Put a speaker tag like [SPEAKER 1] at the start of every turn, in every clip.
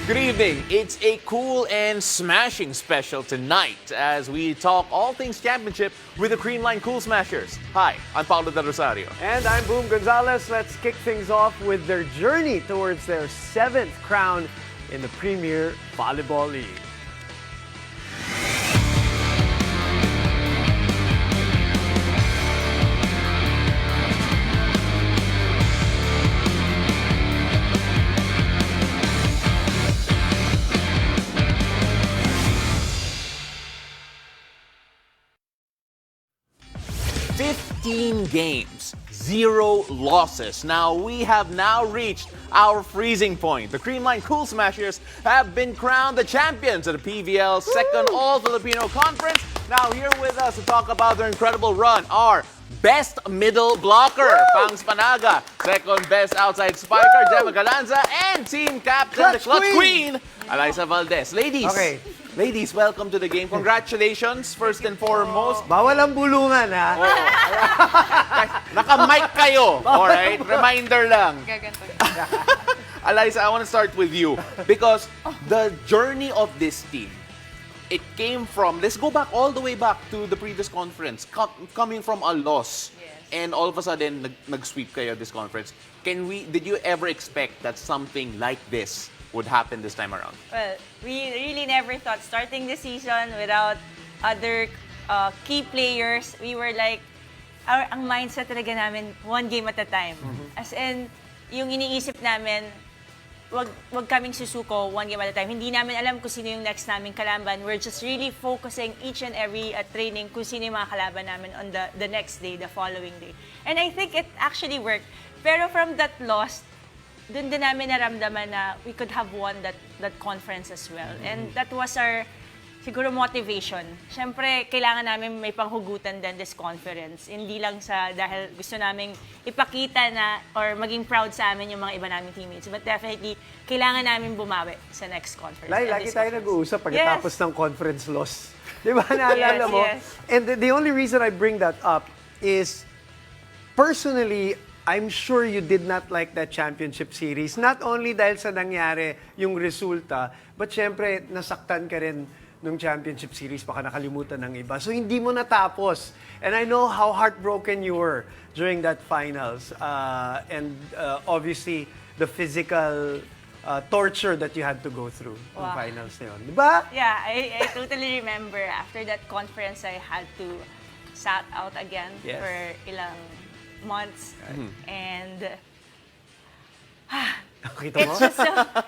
[SPEAKER 1] Good evening. It's a cool and smashing special tonight as we talk all things championship with the Creamline Cool Smashers. Hi, I'm Paulo Del Rosario.
[SPEAKER 2] And I'm Boom Gonzalez. Let's kick things off with their journey towards their 7th crown in the Premier Volleyball League.
[SPEAKER 1] Games, 0 losses. Now, we have now reached our freezing point. The Creamline Cool Smashers have been crowned the champions of the PVL second All-Filipino Conference. Now, here with us to talk about their incredible run are Best Middle Blocker, Pangs Panaga, second Best Outside Spiker, Gemma Galanza, and Team Captain, the Clutch Queen, Eliza Valdez. Ladies, welcome to the game. Congratulations, first and foremost.
[SPEAKER 2] Bawal ang bulungan, ha?
[SPEAKER 1] Naka-mic kayo. Alright? Reminder lang. Eliza, I want to start with you. Because the journey of this team, it came from, let's go back all the way back to the previous conference, coming from a loss.
[SPEAKER 3] Yes.
[SPEAKER 1] And all of a sudden, nag-sweep kayo this conference. Did you ever expect that something like this would happen this time around?
[SPEAKER 3] Well, we really never thought starting the season without other key players. We were like, ang mindset talaga namin, one game at a time. As in, yung iniisip namin, wag kaming susuko one game at a time. Hindi namin alam kung sino yung next naming kalaban. We're just really focusing each and every training kung sino yung mga kalaban namin on the next day, the following day. And I think it actually worked. Pero from that loss, doon din namin naramdaman na we could have won that conference as well. And that was our, siguro, motivation. Siyempre, kailangan namin may panghugutan din this conference. Hindi lang dahil gusto namin ipakita na or maging proud sa amin yung mga iba naming teammates. But definitely, kailangan namin bumawi sa next conference.
[SPEAKER 2] Lagi tayo nag-uusap pagkatapos ng conference loss. Di ba? Naalala mo?
[SPEAKER 3] Yes.
[SPEAKER 2] And the only reason I bring that up is, personally, I'm sure you did not like that championship series. Not only dahil sa nangyari yung resulta, but syempre, nasaktan ka rin nung championship series, baka nakalimutan ng iba. So, hindi mo natapos. And I know how heartbroken you were during that finals. And obviously, the physical torture that you had to go through in finals na yun. Diba?
[SPEAKER 3] Yeah, I totally remember. After that conference, I had to sat out again for ilang months. And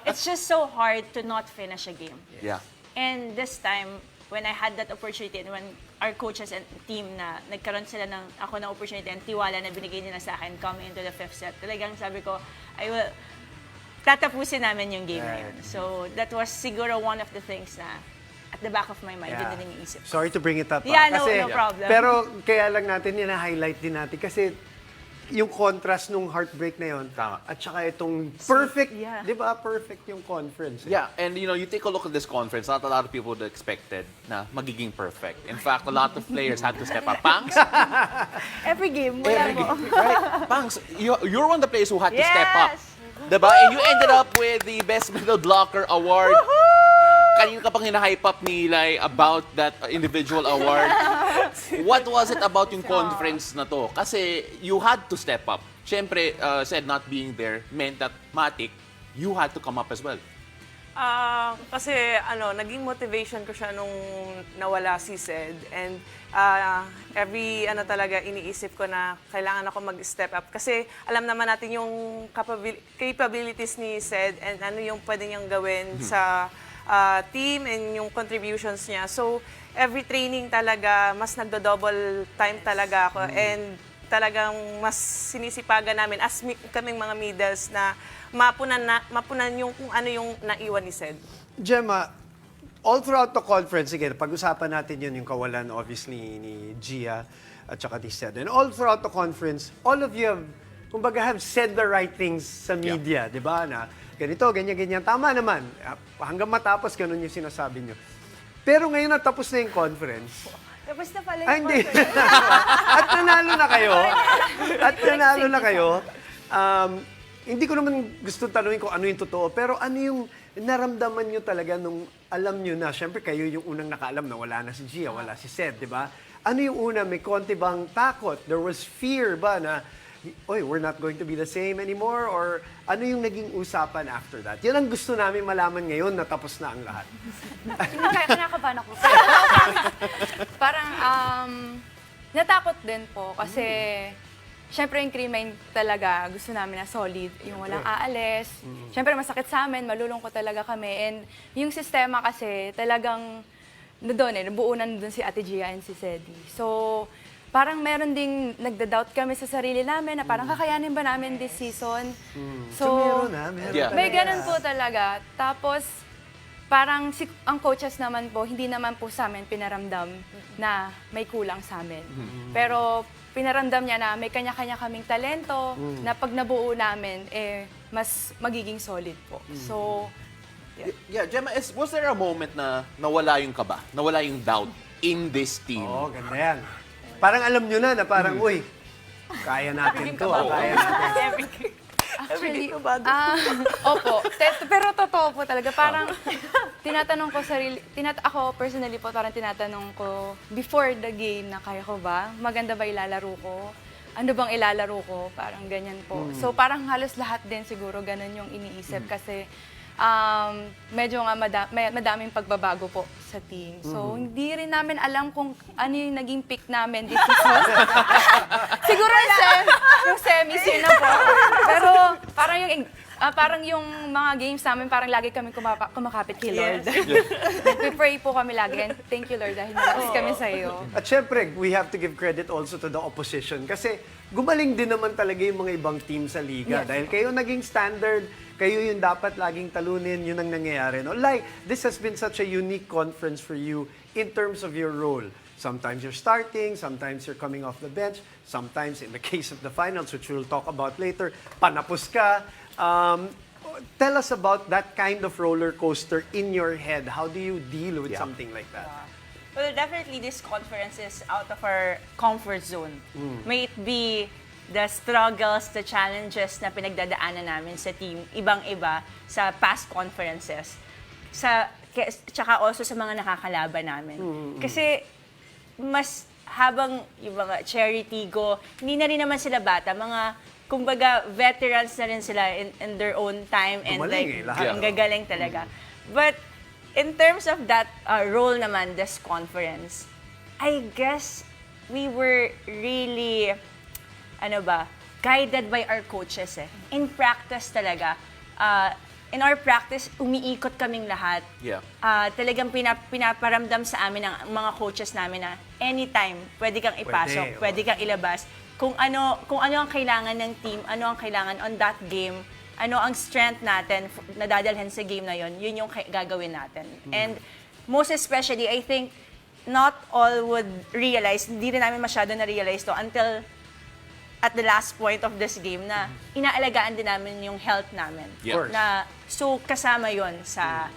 [SPEAKER 3] it's just so hard to not finish a game.
[SPEAKER 1] Yeah.
[SPEAKER 3] And this time, when I had that opportunity, and when our coaches and team na nagkaroon sila ng ako na opportunity and tiwala na binigay nila sa akin coming into the 5th set, talagang sabi ko, tatapusin namin yung game na yun. So that was siguro one of the things na at the back of my mind, yun din iniisip ko.
[SPEAKER 2] Sorry to bring it up.
[SPEAKER 3] Yeah, no problem.
[SPEAKER 2] Pero kaya lang natin, highlight din natin kasi yung contrast nung heartbreak na yun,
[SPEAKER 1] Tama.
[SPEAKER 2] at saka itong perfect,
[SPEAKER 3] Yeah.
[SPEAKER 2] di ba, perfect yung conference.
[SPEAKER 1] Yeah, and you take a look at this conference, not a lot of people would have expected na magiging perfect. In fact, a lot of players had to step up. Pangs?
[SPEAKER 3] Every game, wala mo.
[SPEAKER 1] Right? Pangs, you're one of the players who had to step up.
[SPEAKER 3] Yes!
[SPEAKER 1] Diba? And you ended up with the Best Middle Blocker Award. Kanina ka pang hinahype up ni Eli about that individual award. What was it about yung conference na to? Kasi you had to step up. Siyempre, said not being there meant that Matic, you had to come up as well.
[SPEAKER 4] Kasi naging motivation ko siya nung nawala si Zed. And every talaga iniisip ko na kailangan ako mag-step up. Kasi alam naman natin yung capabilities ni Zed and ano yung pwede niyang gawin sa team and yung contributions niya. So, every training talaga, mas nagdo-double time talaga ako. And talagang mas sinisipagan namin as kaming mga middles na mapunan yung kung ano yung naiwan ni Zed.
[SPEAKER 2] Gemma, all throughout the conference, again, pag-usapan natin yun, yung kawalan, obviously, ni Gia at saka ni Zed. And all throughout the conference, all of you have, kumbaga, have said the right things sa media, di ba? Na ganito, ganyan. Tama naman. Hanggang matapos, ganun yung sinasabi nyo. Pero ngayon, natapos na yung conference.
[SPEAKER 3] Tapos na pala
[SPEAKER 2] Ay,
[SPEAKER 3] yung
[SPEAKER 2] hindi. At nanalo na kayo. At nanalo na kayo. Hindi ko naman gusto tanungin kung ano yung totoo, pero ano yung naramdaman nyo talaga nung alam nyo na, syempre kayo yung unang nakaalam na wala na si Gia, wala si Sed, di ba? Ano yung una, may konti bang takot? There was fear ba na, oy, we're not going to be the same anymore? Or ano yung naging usapan after that? Yan ang gusto namin malaman ngayon na tapos na ang lahat.
[SPEAKER 5] Kinakabahan ako. Parang, natakot din po kasi, syempre yung Creamline talaga, gusto namin na solid, yung walang aalis. Syempre masakit sa amin, malulungkot talaga kami. And yung sistema kasi talagang, nabuo na doon si Ate Gia and si Sedi. So, parang meron ding nagda-doubt kami sa sarili namin na parang kakayanin ba namin this season. So,
[SPEAKER 2] meron
[SPEAKER 1] Yeah.
[SPEAKER 5] may
[SPEAKER 2] talaga.
[SPEAKER 5] ganun po talaga. Tapos, parang ang coaches naman po, hindi naman po sa amin pinaramdam na may kulang sa amin. Pero pinaramdam niya na may kanya-kanya kaming talento na pag nabuo namin, mas magiging solid po. So,
[SPEAKER 1] Yeah, Gemma, was there a moment na nawala yung kaba, nawala yung doubt in this team?
[SPEAKER 2] Oo, ganda yan. Parang alam nyo na parang, uy, kaya natin to, kaya natin.
[SPEAKER 5] actually, opo. Pero totoo po talaga. Parang tinatanong ko sarili, ako personally po, parang tinatanong ko before the game na kaya ko ba? Maganda ba ilalaro ko? Ano bang ilalaro ko? Parang ganyan po. So parang halos lahat din siguro ganun yung iniisip kasi medyo nga madaming pagbabago po sa team. So, hindi rin namin alam kung ano yung naging pick namin this season. Siguro yung semis yun na po. Pero parang yung mga games namin, parang lagi kami kumakapit kay Lord. We pray po kami lagi. And thank you, Lord, dahil malakas kami sa iyo.
[SPEAKER 2] At syempre, we have to give credit also to the opposition kasi gumaling din naman talaga yung mga ibang team sa liga. Dahil kayo naging standard, kayo yung dapat laging talunin, yun ang nangyayari. No? Like, this has been such a unique conference for you in terms of your role. Sometimes you're starting, sometimes you're coming off the bench, sometimes in the case of the finals, which we'll talk about later, panapos ka. Tell us about that kind of roller coaster in your head. How do you deal with something like that?
[SPEAKER 3] Well, definitely this conference is out of our comfort zone. May it be the struggles, the challenges na pinagdadaanan namin sa team, ibang-iba sa past conferences. Tsaka also sa mga nakakalaban namin. Kasi mas habang yung mga charity go, hindi na rin naman sila bata, mga kumbaga veterans na rin sila in their own time and
[SPEAKER 2] Gumaling
[SPEAKER 3] like
[SPEAKER 2] lahat.
[SPEAKER 3] ang gagaling talaga. But in terms of that role naman, this conference, I guess we were really guided by our coaches eh. In practice talaga. In our practice, umiikot kaming lahat.
[SPEAKER 1] Yeah.
[SPEAKER 3] Talagang pinaparamdam sa amin ng mga coaches namin na anytime, pwede kang ipasok, pwede kang ilabas. Kung ano ang kailangan ng team, ano ang kailangan on that game, ano ang strength natin na dadalhin sa game na yon, yun yung gagawin natin. And most especially, I think, not all would realize, hindi rin namin masyado na-realize to until at the last point of this game na inaalagaan din namin yung health namin.
[SPEAKER 1] Yeah.
[SPEAKER 3] So kasama yon sa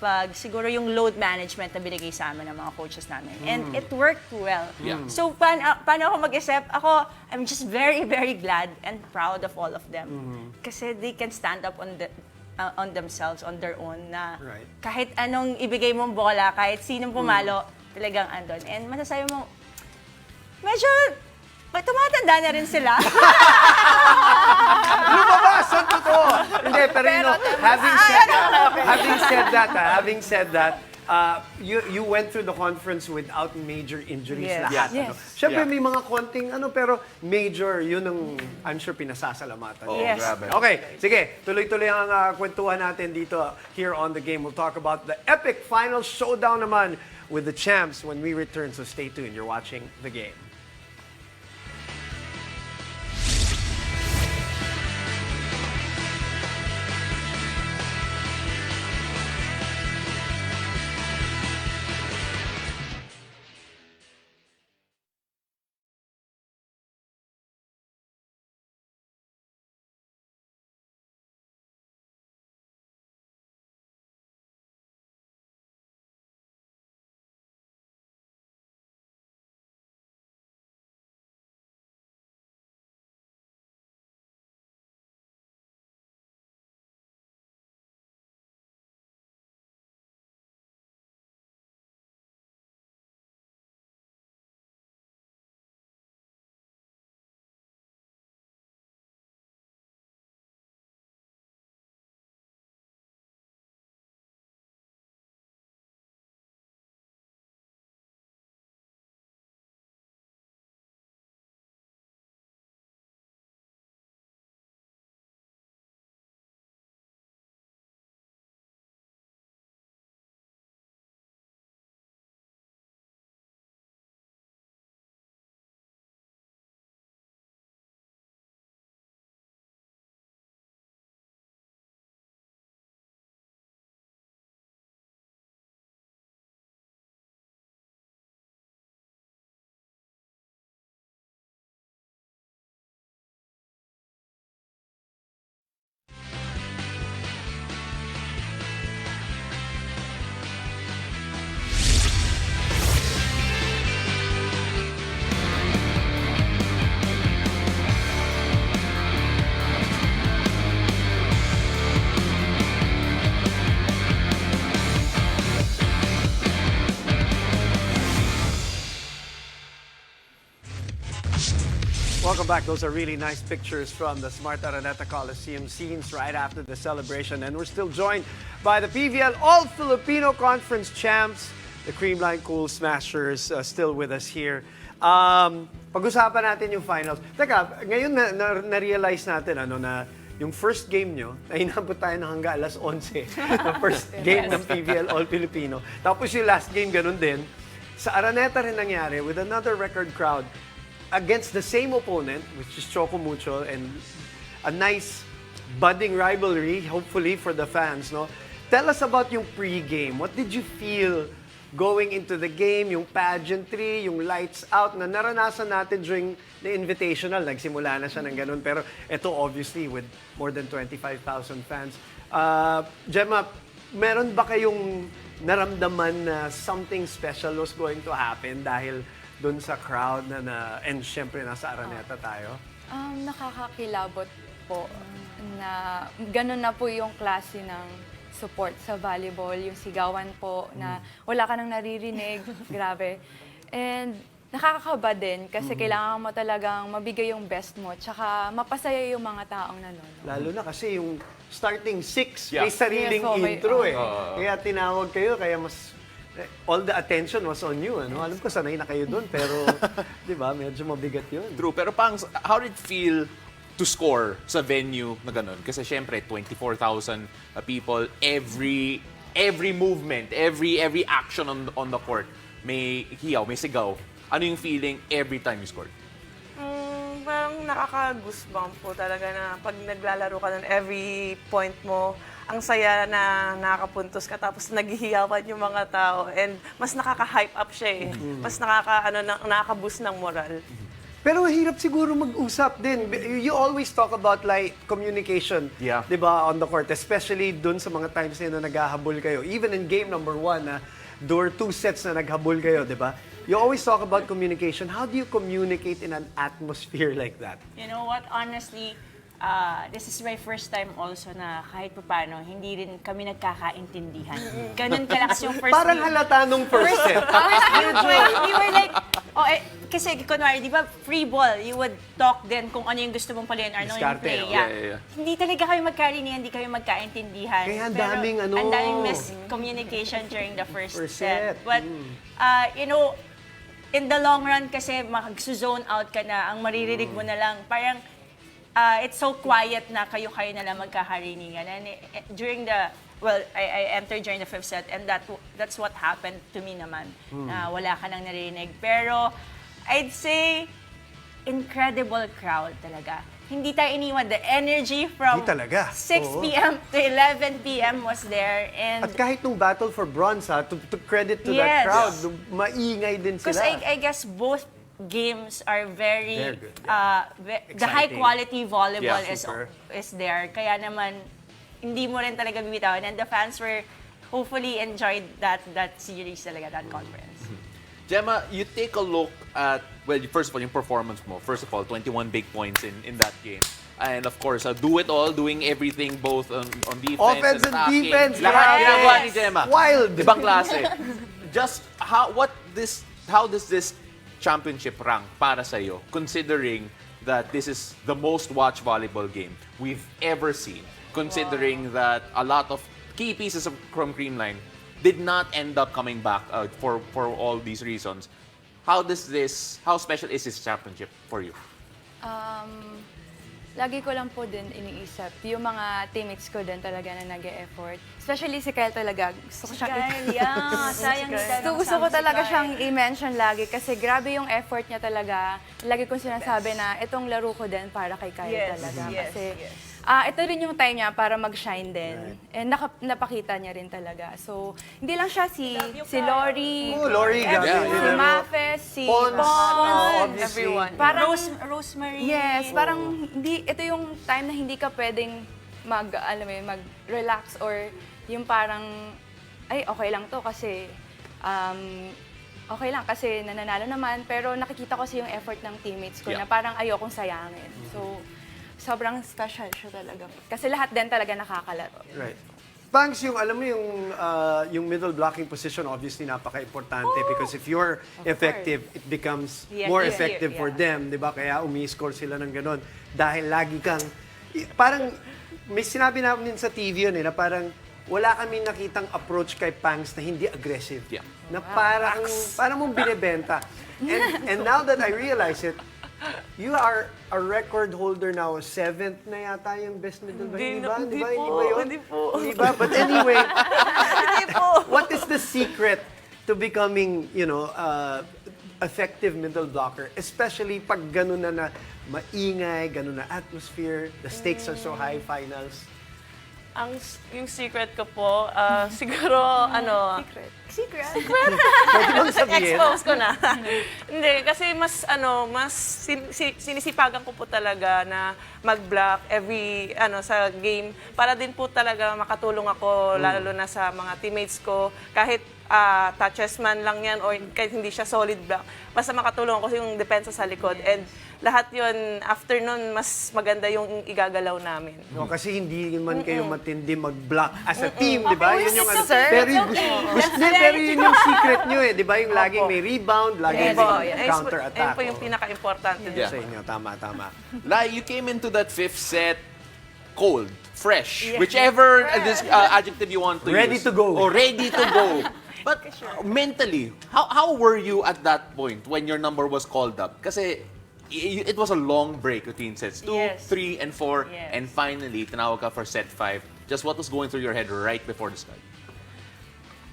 [SPEAKER 3] pag siguro yung load management na binigay sa amin ng mga coaches namin. And it worked well.
[SPEAKER 1] Yeah.
[SPEAKER 3] So paano ako mag-isip? I'm just very, very glad and proud of all of them. Kasi they can stand up on themselves, on their own na kahit anong ibigay mong bola, kahit sinong pumalo, talagang andon. And masasabi mo, medyo tumatanda na rin sila.
[SPEAKER 2] Lumabas! Ang totoo! Hindi, pero you know, having said that, you went through the conference without major injuries lahat.
[SPEAKER 5] Yes.
[SPEAKER 2] Siyempre may mga konting pero major, yun ang I'm sure pinasasalamatan.
[SPEAKER 3] Yes.
[SPEAKER 1] Grabe.
[SPEAKER 2] Okay, sige. Tuloy-tuloy ang kwentuhan natin dito here on The Game. We'll talk about the epic final showdown naman with the champs when we return. So stay tuned. You're watching The Game. Welcome back. Those are really nice pictures from the Smart Araneta Coliseum scenes right after the celebration. And we're still joined by the PVL All-Filipino Conference champs, the Creamline Cool Smashers, still with us here. Pag-usapan natin yung finals. Teka, ngayon na-realize natin na yung first game nyo, ay inabot tayo ng hanggang alas 11. The first game ng PVL All-Filipino. Tapos yung last game, ganun din. Sa Araneta rin nangyari with another record crowd against the same opponent, which is Choco Mucho, and a nice budding rivalry, hopefully, for the fans. No? Tell us about yung pre-game. What did you feel going into the game, yung pageantry, yung lights out na naranasan natin during the Invitational? Nagsimula na siya ng ganun. Pero ito, obviously, with more than 25,000 fans. Gemma, meron ba kayong naramdaman na something special was going to happen dahil doon sa crowd and syempre nasa Araneta tayo?
[SPEAKER 5] Nakakakilabot po na gano'n na po yung klase ng support sa volleyball, yung sigawan po na wala ka nang naririnig, grabe. And nakakakaba din kasi kailangan mo talagang mabigay yung best mo tsaka mapasaya yung mga taong nanonood.
[SPEAKER 2] Lalo na kasi yung starting 6,
[SPEAKER 1] Yeah.
[SPEAKER 2] may sariling
[SPEAKER 5] Yes, may-
[SPEAKER 2] intro eh. Kaya tinawag kayo, kaya mas all the attention was on you. Ano? Alam ko sanay na kayo doon, pero di ba, medyo mabigat yun.
[SPEAKER 1] True, pero how did it feel to score sa venue na ganun? Kasi syempre, 24,000 people, every movement, every action on the court, may hiyaw, may sigaw. Ano yung feeling every time you scored?
[SPEAKER 4] Parang nakaka-goosebump po talaga na pag naglalaro ka nun, every point mo, ang saya na nakakapuntos ka tapos naghihiyawan yung mga tao and mas nakaka-hype up siya eh. Mas nakaka-boost ng moral.
[SPEAKER 2] Pero mahirap siguro mag-usap din. You always talk about like communication,
[SPEAKER 1] Yeah.
[SPEAKER 2] 'di ba, on the court, especially dun sa mga times na naghahabol kayo. Even in game number 1, there were 2 sets na naghabol kayo, 'di ba? You always talk about communication. How do you communicate in an atmosphere like that?
[SPEAKER 3] You know what, honestly, this is my first time also na kahit paano, hindi rin kami nagkakaintindihan. Ganun kalakas yung first
[SPEAKER 2] Parang
[SPEAKER 3] game.
[SPEAKER 2] halata nung first set.
[SPEAKER 3] We were like, kasi kunwari, di ba, free ball, you would talk then kung ano yung gusto mong palayan or ano yung
[SPEAKER 2] Diskarte,
[SPEAKER 3] play.
[SPEAKER 2] no?
[SPEAKER 1] Yeah.
[SPEAKER 3] Hindi talaga kami magkarinig, hindi kami magkaintindihan.
[SPEAKER 2] Kaya ang
[SPEAKER 3] Pero
[SPEAKER 2] daming
[SPEAKER 3] ang daming miscommunication during the first
[SPEAKER 2] First
[SPEAKER 3] set.
[SPEAKER 2] set.
[SPEAKER 3] But, you know, in the long run kasi mag-zone out ka na, ang maririnig mo na lang, parang it's so quiet na kayo na lang magkakarinigan. And during I entered during the 5th set and that's what happened to me naman, na wala ka nang narinig. Pero I'd say, incredible crowd talaga. Hindi tayo iniwan. The energy from
[SPEAKER 2] Hindi talaga.
[SPEAKER 3] 6
[SPEAKER 2] Oo.
[SPEAKER 3] p.m. to 11 p.m. was there. And
[SPEAKER 2] At kahit nung battle for bronze, to credit to
[SPEAKER 3] Yes.
[SPEAKER 2] that crowd, maingay din
[SPEAKER 3] because
[SPEAKER 2] sila.
[SPEAKER 3] I guess both games are very,
[SPEAKER 2] Very good,
[SPEAKER 3] the high
[SPEAKER 2] Exciting.
[SPEAKER 3] quality volleyball
[SPEAKER 1] Yeah,
[SPEAKER 2] super.
[SPEAKER 3] is there. Kaya naman, hindi mo rin talaga bibitawan. And the fans were hopefully enjoyed that series talaga, that conference.
[SPEAKER 1] Gemma, you take a look at, well, first of all, yung performance mo. First of all, 21 big points in that game. And of course, do it all, doing everything both on defense
[SPEAKER 2] Offense and
[SPEAKER 1] attacking.
[SPEAKER 2] defense,
[SPEAKER 1] Lahat
[SPEAKER 2] grabe.
[SPEAKER 1] ginagawa ni Gemma.
[SPEAKER 2] Wild.
[SPEAKER 1] Ibang klase. Just, how does this championship rank para sa'yo, considering that this is the most watched volleyball game we've ever seen, considering that a lot of key pieces from Creamline did not end up coming back for all these reasons. How special is this championship for you?
[SPEAKER 5] Lagi ko lang po din iniisip, yung mga teammates ko din talaga na nag-e-effort. Especially si Kyle talaga. Gusto ko siyang
[SPEAKER 3] Kyle, yeah. Sayang
[SPEAKER 5] gusto ko talaga siyang i-mention lagi kasi grabe yung effort niya talaga. Lagi kong sinasabi na itong laro ko din para kay Kyle
[SPEAKER 3] Yes,
[SPEAKER 5] talaga.
[SPEAKER 3] yes,
[SPEAKER 5] Kasi
[SPEAKER 3] yes.
[SPEAKER 5] ito rin yung time niya para mag-shine din. And napakita niya rin talaga. So, hindi lang siya si Lori,
[SPEAKER 2] Oh, Lori, grabe.
[SPEAKER 5] si Mafes, si
[SPEAKER 2] Pons,
[SPEAKER 5] Pons,
[SPEAKER 2] obviously.
[SPEAKER 4] Everyone.
[SPEAKER 5] Parang,
[SPEAKER 3] Rosemary.
[SPEAKER 5] yes, parang ito yung time na hindi ka pwedeng mag-relax or yung parang, ay, okay lang to kasi okay lang kasi nananalo naman, pero nakikita ko yung effort ng teammates ko
[SPEAKER 1] Yeah.
[SPEAKER 5] na parang ayokong sayangin. So, sobrang special siya talaga. Kasi lahat din talaga nakakalaro.
[SPEAKER 2] Right. Pangs, yung alam mo yung middle blocking position obviously napaka-importante because if you're effective, it becomes
[SPEAKER 3] Yeah,
[SPEAKER 2] more
[SPEAKER 3] easier,
[SPEAKER 2] effective for
[SPEAKER 3] yeah.
[SPEAKER 2] them, 'di ba? Kaya umi-score sila ng ganun dahil lagi kang parang may sinabi namin sa TV yun na parang wala kaming nakitang approach kay Pangs na hindi aggressive.
[SPEAKER 1] Yeah.
[SPEAKER 2] Na parang mong binebenta. And now that I realize it, you are a record holder now. 7th na yata yung best middle ba? Hindi ba?
[SPEAKER 4] Hindi
[SPEAKER 2] Hindi
[SPEAKER 4] po,
[SPEAKER 2] ba yun?
[SPEAKER 4] hindi po.
[SPEAKER 2] Hindi ba? But anyway,
[SPEAKER 4] Hindi po.
[SPEAKER 2] what is the secret to becoming, effective middle blocker? Especially pag ganun na maingay, ganun na atmosphere, the stakes are so high, finals.
[SPEAKER 4] Yung secret ko po, siguro,
[SPEAKER 5] Secret.
[SPEAKER 2] Pwede bang sabihin?
[SPEAKER 4] expose ko na. Hindi, kasi mas sinisipagan ko po talaga na mag-block every, sa game. Para din po talaga makatulong ako, lalo na sa mga teammates ko. Kahit touches man lang yan or kahit hindi siya solid block. Basta makatulong ako yung depensa sa likod. And lahat yun, after nun, mas maganda yung igagalaw namin.
[SPEAKER 2] No, kasi hindi man kayo matindi mag-block as a team, di ba?
[SPEAKER 3] Okay,
[SPEAKER 2] Yun yung
[SPEAKER 3] it's okay.
[SPEAKER 2] Pero
[SPEAKER 3] It's okay.
[SPEAKER 2] pero yun yung secret nyo eh, di ba? Yung laging may rebound, laging
[SPEAKER 3] Yes,
[SPEAKER 2] may
[SPEAKER 3] po, yes.
[SPEAKER 2] counter-attack.
[SPEAKER 4] Ayun po yung pinaka-importante din.
[SPEAKER 2] Sa inyo, tama.
[SPEAKER 1] Like, you came into that fifth set cold, fresh, whichever adjective you want to
[SPEAKER 2] Ready
[SPEAKER 1] use.
[SPEAKER 2] to go.
[SPEAKER 1] Or ready to go. But mentally, how were you at that point when your number was called up? Kasi it was a long break between sets 2,
[SPEAKER 3] Yes.
[SPEAKER 1] 3, and 4,
[SPEAKER 3] Yes.
[SPEAKER 1] and finally, tinawag ka for set 5. Just what was going through your head right before the start?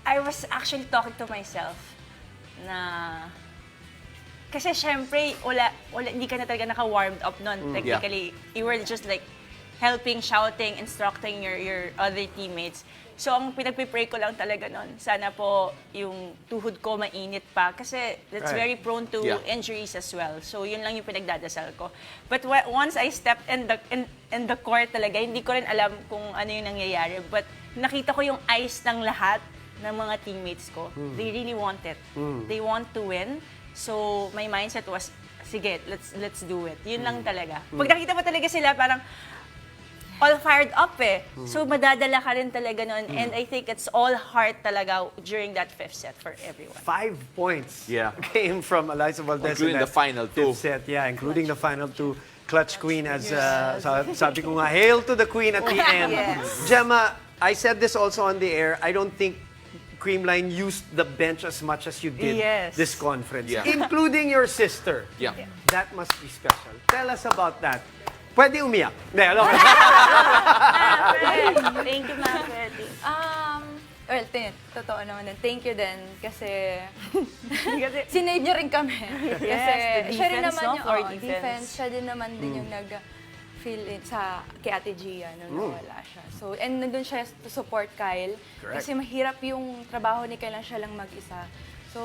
[SPEAKER 3] I was actually talking to myself na kasi syempre hindi ka na talaga naka-warmed up nun. Technically, you were just like helping, shouting, instructing your other teammates. So ang pinagpipray ko lang talaga nun, sana po yung tuhod ko mainit pa kasi that's
[SPEAKER 2] Right.
[SPEAKER 3] very prone to
[SPEAKER 1] Yeah.
[SPEAKER 3] injuries as well. So yun lang yung pinagdadasal ko. But once I stepped in the court talaga, hindi ko rin alam kung ano yung nangyayari. But nakita ko yung eyes ng lahat ng mga teammates ko. They really want it. They want to win. So my mindset was, sige, let's do it. Yun lang talaga. Pag nakita mo talaga sila, parang all fired up eh. So madadala ka rin talaga nun. And I think it's all heart talaga during that fifth set for everyone.
[SPEAKER 2] 5 points
[SPEAKER 1] Yeah.
[SPEAKER 2] came from Eliza Valdez
[SPEAKER 1] Including
[SPEAKER 2] in that
[SPEAKER 1] the final two.
[SPEAKER 2] fifth set. Yeah, including the final two. Clutch Queen as sabi ko nga, hail to the Queen at the end.
[SPEAKER 3] Yes.
[SPEAKER 2] Gemma, I said this also on the air. I don't think Creamline used the bench as much as you did
[SPEAKER 3] Yes.
[SPEAKER 2] this conference,
[SPEAKER 1] Yeah.
[SPEAKER 2] including your sister.
[SPEAKER 1] Yeah.
[SPEAKER 2] That must be special. Tell us about that. Pwede umiyak. Hindi, alam ko.
[SPEAKER 3] Thank you, Ma'am Freddy.
[SPEAKER 5] Well, totoo naman din. Thank you din kasi sinave niyo rin kami. Kasi
[SPEAKER 3] the
[SPEAKER 5] siya rin
[SPEAKER 3] defense,
[SPEAKER 5] naman
[SPEAKER 3] no?
[SPEAKER 5] yung
[SPEAKER 3] Floor
[SPEAKER 5] defense.
[SPEAKER 3] defense.
[SPEAKER 5] Siya din naman din yung nag-fill in kay Ate Gia nung nawala siya. So, and nandun siya to support Kyle.
[SPEAKER 2] Correct.
[SPEAKER 5] Kasi mahirap yung trabaho ni Kyle lang siya lang mag-isa. So,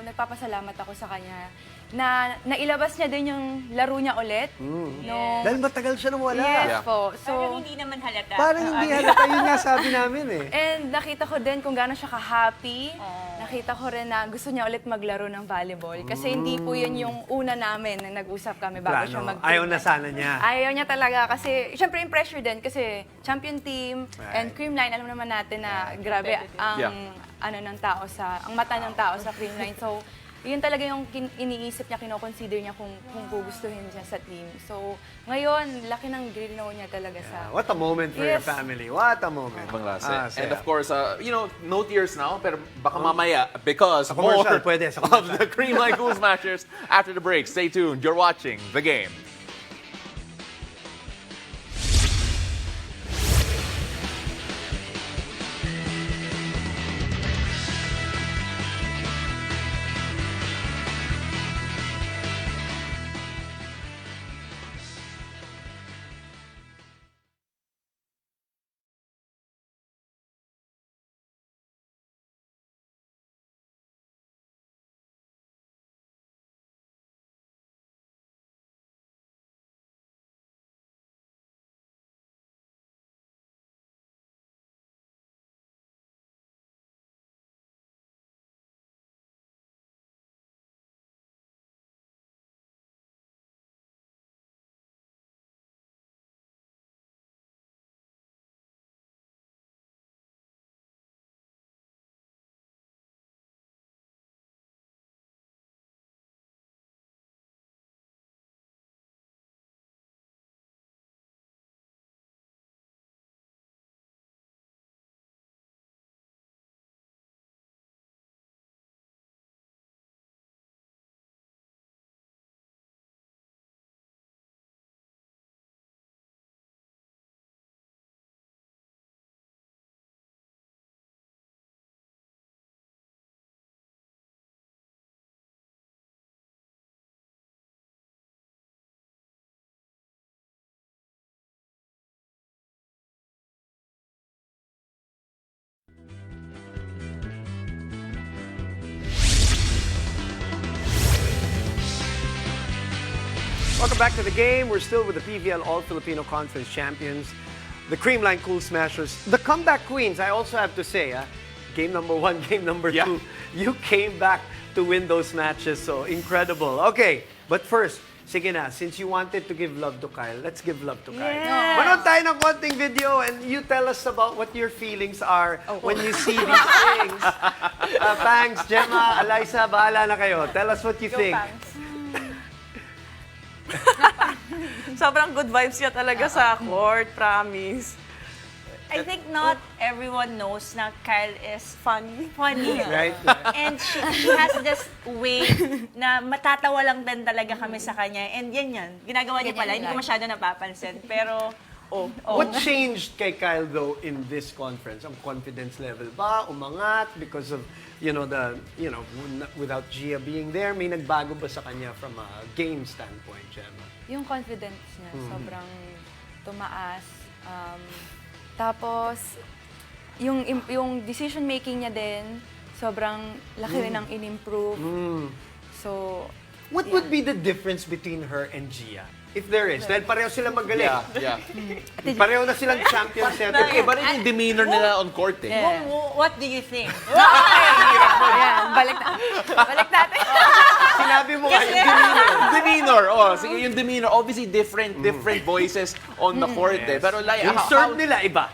[SPEAKER 5] nagpapasalamat ako sa kanya na nailabas niya din yung laro niya ulit. No,
[SPEAKER 2] Dahil matagal siya nawala.
[SPEAKER 5] yes
[SPEAKER 1] Yeah.
[SPEAKER 5] po.
[SPEAKER 3] Parang
[SPEAKER 5] So,
[SPEAKER 3] hindi naman halata.
[SPEAKER 2] Parang hindi halata yun nga sabi namin eh.
[SPEAKER 5] and nakita ko din kung gaano siya ka-happy. Nakita ko rin na gusto niya ulit maglaro ng volleyball. Kasi hindi po yun yung una namin na nag-usap kami bago siya
[SPEAKER 2] Plano.
[SPEAKER 5] mag
[SPEAKER 2] Ayaw na sana niya.
[SPEAKER 5] Ayaw niya talaga kasi, syempre yung pressure din kasi champion team
[SPEAKER 2] Right.
[SPEAKER 5] and Creamline, alam naman natin na grabe ang
[SPEAKER 1] Yeah.
[SPEAKER 5] ang mata ng tao sa Creamline. So, yun talaga yung iniisip niya, kino-consider niya kung gugustuhin niya sa team. So, ngayon, laki ng grill no niya talaga sa...
[SPEAKER 2] What a moment for your
[SPEAKER 5] Yes.
[SPEAKER 2] family. What a moment.
[SPEAKER 1] Ibang klase.
[SPEAKER 2] Saya.
[SPEAKER 1] And of course, no tears now, pero baka mamaya because
[SPEAKER 2] Sa commercial,
[SPEAKER 1] more
[SPEAKER 2] pwede, sa
[SPEAKER 1] of the Creamline Cool Smashers after the break. Stay tuned. You're watching The Game.
[SPEAKER 2] Welcome back to the game. We're still with the PVL All-Filipino Conference champions, the Creamline Cool Smashers, the comeback queens. I also have to say, game number 1, game number 2, you came back to win those matches. So incredible. Okay, but first, sige na, since you wanted to give love to Kyle, let's give love to Kyle.
[SPEAKER 3] Yes.
[SPEAKER 2] Manood tayo ng konting video and you tell us about what your feelings are when you see these things. Thanks, Gemma, Eliza, bahala na kayo. Tell us what you think.
[SPEAKER 4] Sobrang good vibes niya talaga sa court, promise.
[SPEAKER 3] I think not everyone knows na Kyle is funny.
[SPEAKER 2] Right?
[SPEAKER 3] And she has this way na matatawa lang din talaga kami sa kanya. And yan. Ginagawa niya pala. Hindi ko masyado napapansin. Pero,
[SPEAKER 2] What changed kay Kyle though in this conference? Ang confidence level ba? Umangat because of, without Gia being there, may nagbago ba sa kanya from a game standpoint, Gemma?
[SPEAKER 5] Yung confidence niya, sobrang tumaas. Tapos, yung decision making niya din, sobrang laki rin ang in-improve. So,
[SPEAKER 2] What would be the difference between her and Gia? If there is, dahil pareho sila magaling.
[SPEAKER 1] Yeah.
[SPEAKER 2] Pareho na silang champions.
[SPEAKER 1] Iba rin yung demeanor nila on court eh.
[SPEAKER 3] what do you think?
[SPEAKER 5] ayan, balik natin.
[SPEAKER 2] Sinabi mo nga yung demeanor.
[SPEAKER 1] Demeanor. Sige, yung demeanor. Obviously, different voices on the court eh. Pero like,
[SPEAKER 2] Yung serve nila, iba.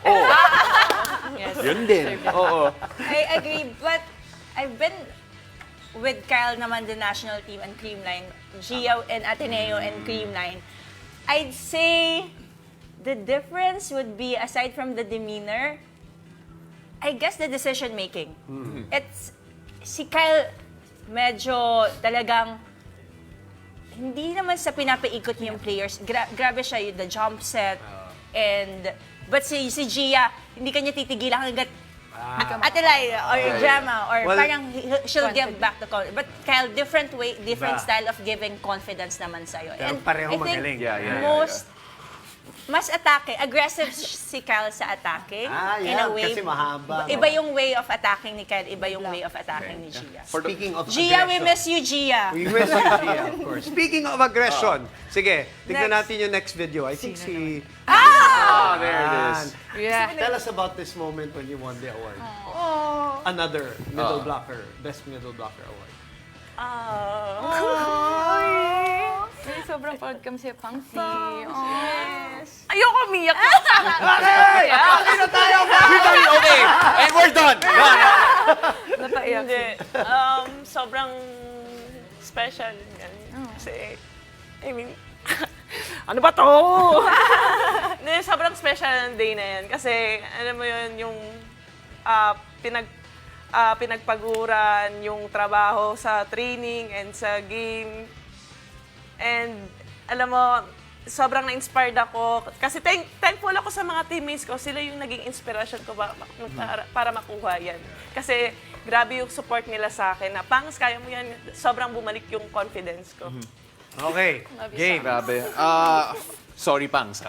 [SPEAKER 1] Yun din. Oo.
[SPEAKER 3] I agree, but I've been with Kyle naman, the national team and Creamline, Gia and Ateneo and Creamline. I'd say the difference would be, aside from the demeanor, I guess the decision making. It's si Kyle medyo talagang hindi naman sa pinapaikot niya yung players. Grabe siya yung the jump set but si Gia hindi kanya titigilan hangga't Atelay or Gemma or parang she'll give back the confidence. But Kyle, different style of giving confidence naman sa'yo.
[SPEAKER 2] Pero
[SPEAKER 3] And
[SPEAKER 2] pareho
[SPEAKER 3] I think
[SPEAKER 2] magaling.
[SPEAKER 3] mas aggressive si Kyle sa attacking. In a way.
[SPEAKER 2] Kasi mahaba.
[SPEAKER 3] Iba yung way of attacking ni Kyle, iba yung way of attacking ni Gia.
[SPEAKER 2] Speaking of
[SPEAKER 3] Gia, we
[SPEAKER 2] aggression.
[SPEAKER 3] miss you, Gia.
[SPEAKER 2] We miss you, Gia, of course. Speaking of aggression, sige, tignan natin yung next video. I think
[SPEAKER 1] There it is.
[SPEAKER 5] Yeah.
[SPEAKER 2] Tell us about this moment when you won the award. Another best middle blocker award.
[SPEAKER 5] Ay, sobrang proud kami sa'yo, Pangsi.
[SPEAKER 4] Ayoko umiyak.
[SPEAKER 2] Okay na tayo!
[SPEAKER 1] Okay, and we're done.
[SPEAKER 5] Napaiyak
[SPEAKER 4] Hindi.
[SPEAKER 5] siya.
[SPEAKER 4] Sobrang special yan. Kasi, I mean, ano ba to? Hindi, sobrang special ang day na yan. Kasi, alam mo yun, yung pinagpaguran, yung trabaho sa training and sa game. And, alam mo, sobrang na-inspired ako. Kasi thankful ako sa mga teammates ko. Sila yung naging inspiration ko para makuha yan. Kasi, grabe yung support nila sa akin na, Pangs, kaya mo yan. Sobrang bumalik yung confidence ko.
[SPEAKER 2] Okay, game.
[SPEAKER 1] Grabe. Sorry, Pangs.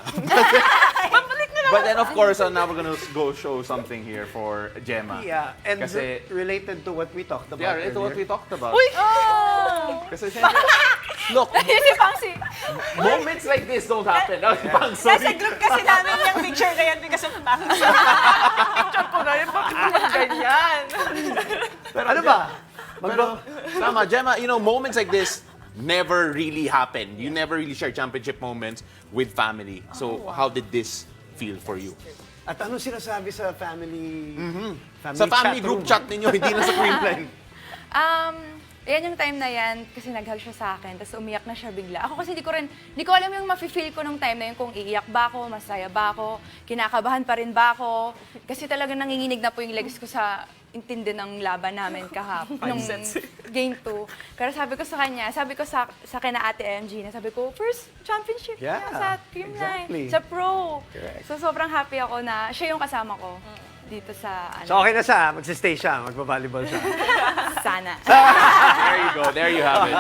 [SPEAKER 1] But then, of course, now we're gonna go show something here for Gemma.
[SPEAKER 2] Yeah, and
[SPEAKER 1] Kasi,
[SPEAKER 2] related to what we talked about
[SPEAKER 1] yeah, ito what we
[SPEAKER 2] earlier.
[SPEAKER 1] talked about. Kasi syempre, look,
[SPEAKER 5] Si Pangsi.
[SPEAKER 1] moments like this don't happen. Pangs,
[SPEAKER 3] Nasa
[SPEAKER 1] sorry.
[SPEAKER 3] group kasi namin yung picture na yan because of Pangs.
[SPEAKER 4] Picture ko na yun, bakit naman ganyan?
[SPEAKER 2] Ano ba?
[SPEAKER 1] Pero, tama, Gemma, moments like this never really happen. You never really share championship moments with family. So, how did this feel for you?
[SPEAKER 2] At ano sinasabi sa family
[SPEAKER 1] Sa family group chat ninyo, hindi na sa Creamline.
[SPEAKER 5] Yan yung time na yan, kasi nag-hug siya sa akin, tapos umiyak na siya bigla. Ako kasi hindi ko alam yung mafe-feel ko nung time na yun, kung iiyak ba ako, masaya ba ako, kinakabahan pa rin ba ako. Kasi talagang nanginginig na po yung legs ko sa intindi ng laban namin kahapon, nung game 2. Pero sabi ko sa kina Ate MG, na sabi ko, first championship niya sa Creamline,
[SPEAKER 2] exactly.
[SPEAKER 5] sa pro.
[SPEAKER 2] Correct.
[SPEAKER 5] So sobrang happy ako na siya yung kasama ko dito sa
[SPEAKER 2] So okay na siya, magsi-stay siya, magba-volleyball siya.
[SPEAKER 5] sana.
[SPEAKER 1] There you go. There you have it.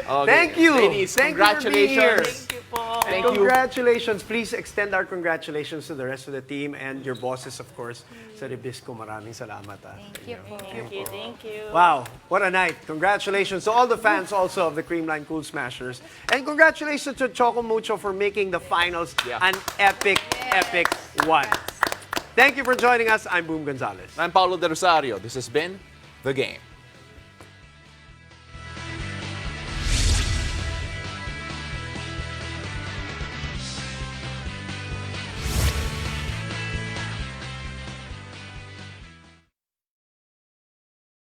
[SPEAKER 1] Okay.
[SPEAKER 2] Thank you.
[SPEAKER 1] Ladies,
[SPEAKER 2] Thank you for being here.
[SPEAKER 1] congratulations.
[SPEAKER 4] po.
[SPEAKER 1] Thank you.
[SPEAKER 2] Congratulations. Please extend our congratulations to the rest of the team and your bosses, of course, sa Ribisco. Maraming salamat.
[SPEAKER 5] Thank you po.
[SPEAKER 3] Thank you.
[SPEAKER 2] Wow, what a night. Congratulations to all the fans also of the Creamline Cool Smashers. And congratulations to Choco Mucho for making the finals an epic one. Thank you for joining us. I'm Boom Gonzalez.
[SPEAKER 1] I'm Paulo De Rosario. This has been The Game.